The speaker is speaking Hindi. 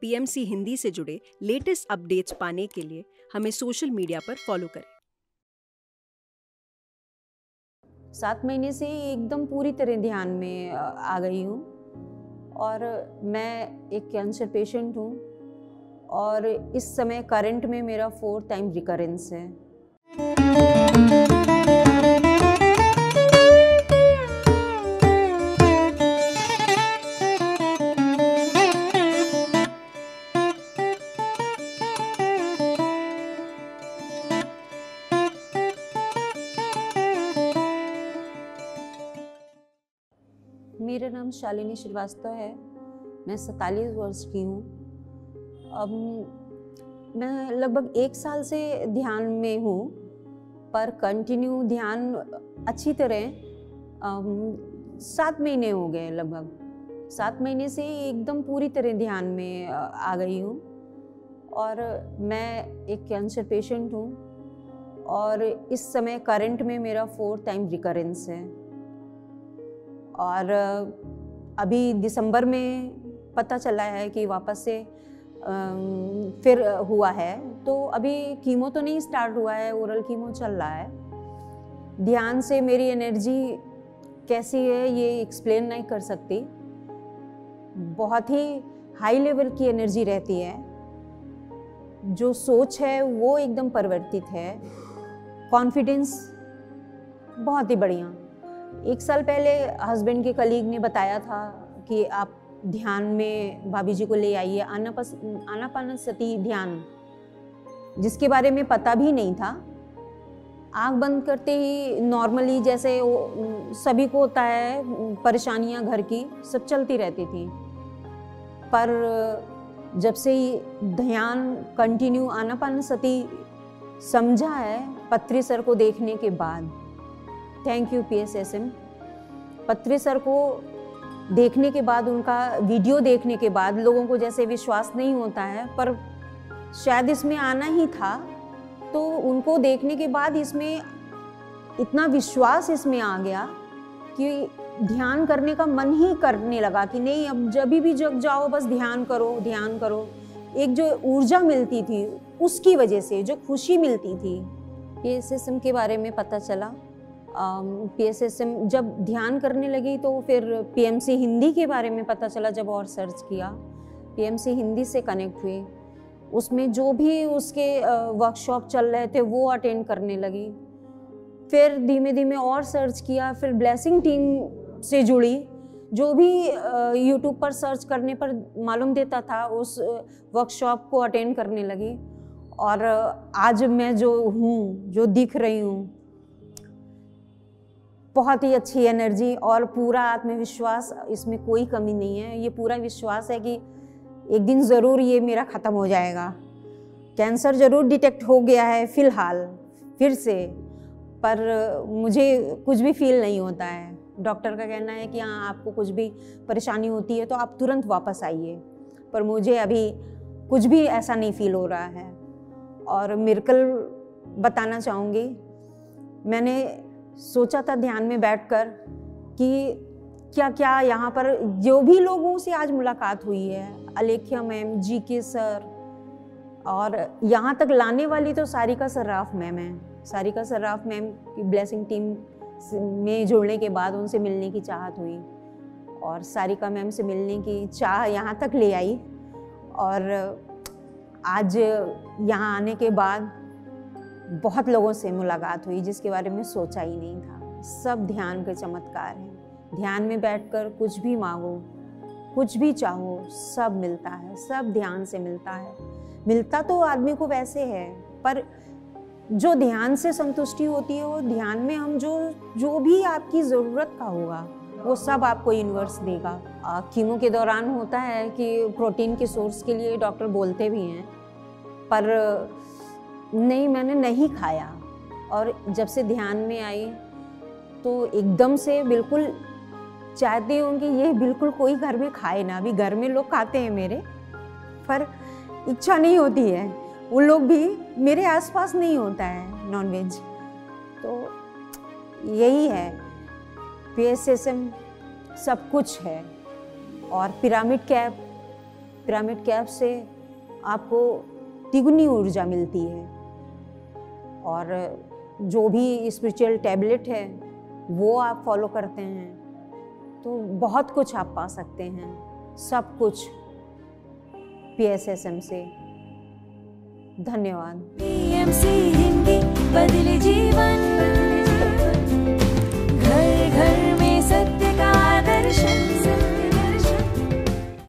पीएमसी हिंदी से जुड़े लेटेस्ट अपडेट्स पाने के लिए हमें सोशल मीडिया पर फॉलो करें। 7 महीने से एकदम पूरी तरह ध्यान में आ गई हूँ और मैं एक कैंसर पेशेंट हूँ और इस समय करंट में मेरा 4th टाइम रिकरेंस है। मेरा नाम शालिनी श्रीवास्तव है। मैं 47 वर्ष की हूँ। अब मैं लगभग 1 साल से ध्यान में हूँ, पर कंटिन्यू ध्यान अच्छी तरह 7 महीने हो गए। लगभग 7 महीने से एकदम पूरी तरह ध्यान में आ गई हूँ और मैं एक कैंसर पेशेंट हूँ और इस समय करंट में मेरा 4th टाइम रिकरेंस है। और अभी दिसंबर में पता चला है कि वापस से फिर हुआ है। तो अभी कीमो तो नहीं स्टार्ट हुआ है, ओरल कीमो चल रहा है। ध्यान से मेरी एनर्जी कैसी है ये एक्सप्लेन नहीं कर सकती। बहुत ही हाई लेवल की एनर्जी रहती है। जो सोच है वो एकदम परिवर्तित है। कॉन्फिडेंस बहुत ही बढ़िया। 1 साल पहले हस्बैंड के कलीग ने बताया था कि आप ध्यान में भाभी जी को ले आइए, आनापानसति ध्यान, जिसके बारे में पता भी नहीं था। आंख बंद करते ही नॉर्मली जैसे सभी को होता है, परेशानियां घर की सब चलती रहती थी। पर जब से ध्यान कंटिन्यू आनापानसति समझा है पत्री सर को देखने के बाद, थैंक यू PSSM। पत्री सर को देखने के बाद, उनका वीडियो देखने के बाद लोगों को जैसे विश्वास नहीं होता है, पर शायद इसमें आना ही था। तो उनको देखने के बाद इसमें इतना विश्वास इसमें आ गया कि ध्यान करने का मन ही करने लगा कि नहीं, अब जब भी जग जाओ बस ध्यान करो, ध्यान करो। एक जो ऊर्जा मिलती थी उसकी वजह से जो खुशी मिलती थी। PSSM के बारे में पता चला। PSSM जब ध्यान करने लगी तो फिर PMC हिंदी के बारे में पता चला। जब और सर्च किया, PMC हिंदी से कनेक्ट हुई। उसमें जो भी उसके वर्कशॉप चल रहे थे वो अटेंड करने लगी। फिर धीमे धीमे और सर्च किया, फिर ब्लेसिंग टीम से जुड़ी। जो भी यूट्यूब पर सर्च करने पर मालूम देता था उस वर्कशॉप को अटेंड करने लगी। और आज मैं जो हूँ, जो दिख रही हूँ, बहुत ही अच्छी एनर्जी और पूरा आत्मविश्वास, इसमें कोई कमी नहीं है। ये पूरा विश्वास है कि एक दिन ज़रूर ये मेरा ख़त्म हो जाएगा। कैंसर ज़रूर डिटेक्ट हो गया है फ़िलहाल फिर से, पर मुझे कुछ भी फील नहीं होता है। डॉक्टर का कहना है कि हाँ, आपको कुछ भी परेशानी होती है तो आप तुरंत वापस आइए, पर मुझे अभी कुछ भी ऐसा नहीं फील हो रहा है। और मिरेकल बताना चाहूँगी। मैंने सोचा था ध्यान में बैठकर कि क्या क्या यहाँ पर जो भी लोगों से आज मुलाकात हुई है, अलेख्या मैम, GK सर, और यहाँ तक लाने वाली तो सारिका सर्राफ मैम है। सारिका सर्राफ मैम की ब्लेसिंग टीम में जुड़ने के बाद उनसे मिलने की चाहत हुई और सारिका मैम से मिलने की चाह यहाँ तक ले आई। और आज यहाँ आने के बाद बहुत लोगों से मुलाकात हुई जिसके बारे में सोचा ही नहीं था। सब ध्यान के चमत्कार हैं। ध्यान में बैठकर कुछ भी मांगो, कुछ भी चाहो, सब मिलता है। सब ध्यान से मिलता है। मिलता तो आदमी को वैसे है, पर जो ध्यान से संतुष्टि होती है वो ध्यान में हम जो भी आपकी ज़रूरत का होगा वो सब आपको यूनिवर्स देगा। कीमो के दौरान होता है कि प्रोटीन के सोर्स के लिए डॉक्टर बोलते भी हैं, पर नहीं, मैंने नहीं खाया। और जब से ध्यान में आई तो एकदम से बिल्कुल चाहती हूँ कि ये बिल्कुल कोई घर में खाए ना। अभी घर में लोग खाते हैं मेरे, पर इच्छा नहीं होती है। वो लोग भी मेरे आसपास नहीं होता है नॉनवेज। तो यही है, PSSM सब कुछ है। और पिरामिड कैप पिरामिड कैप से आपको तिगुनी ऊर्जा मिलती है, और जो भी स्पिरिचुअल टैबलेट है वो आप फॉलो करते हैं तो बहुत कुछ आप पा सकते हैं, सब कुछ PSSM से। धन्यवाद। PMC हिंदी बदले जीवन।